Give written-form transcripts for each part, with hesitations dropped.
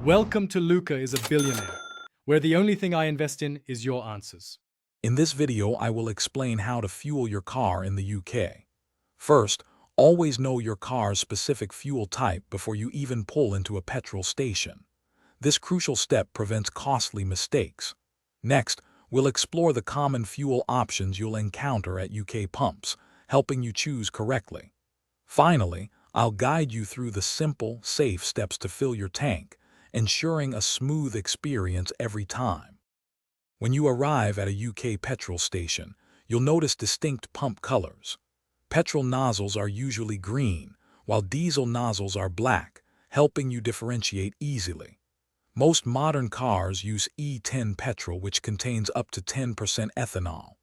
Welcome to Luca is a Billionaire, where the only thing I invest in is your answers. In this video, I will explain how to fuel your car in the UK. First, always know your car's specific fuel type before you even pull into a petrol station. This crucial step prevents costly mistakes. Next, we'll explore the common fuel options you'll encounter at UK pumps, helping you choose correctly. Finally, I'll guide you through the simple, safe steps to fill your tank, ensuring a smooth experience every time. When you arrive at a UK petrol station, you'll notice distinct pump colors. Petrol nozzles are usually green, while diesel nozzles are black, helping you differentiate easily. Most modern cars use E10 petrol, which contains up to 10% ethanol.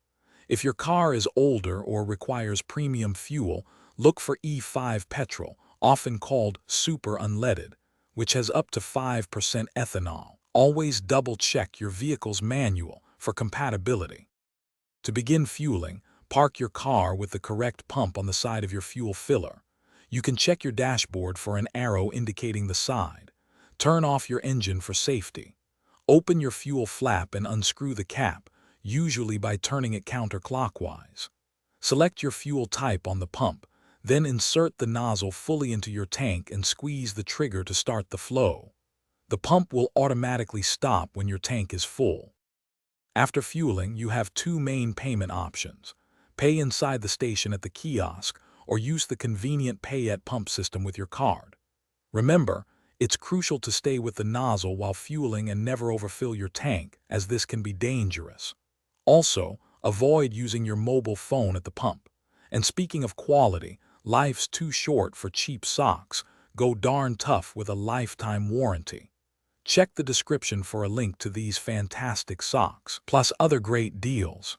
If your car is older or requires premium fuel, look for E5 petrol, often called super unleaded, which has up to 5% ethanol. Always double-check your vehicle's manual for compatibility. To begin fueling, park your car with the correct pump on the side of your fuel filler. You can check your dashboard for an arrow indicating the side. Turn off your engine for safety. Open your fuel flap and unscrew the cap, usually by turning it counterclockwise. Select your fuel type on the pump, then insert the nozzle fully into your tank and squeeze the trigger to start the flow. The pump will automatically stop when your tank is full. After fueling, you have two main payment options: pay inside the station at the kiosk or use the convenient pay-at-pump system with your card. Remember, it's crucial to stay with the nozzle while fueling and never overfill your tank, as this can be dangerous. Also, avoid using your mobile phone at the pump. And speaking of quality, life's too short for cheap socks. Go darn tough with a lifetime warranty. Check the description for a link to these fantastic socks, plus other great deals.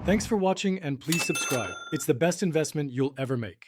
Thanks for watching and please subscribe. It's the best investment you'll ever make.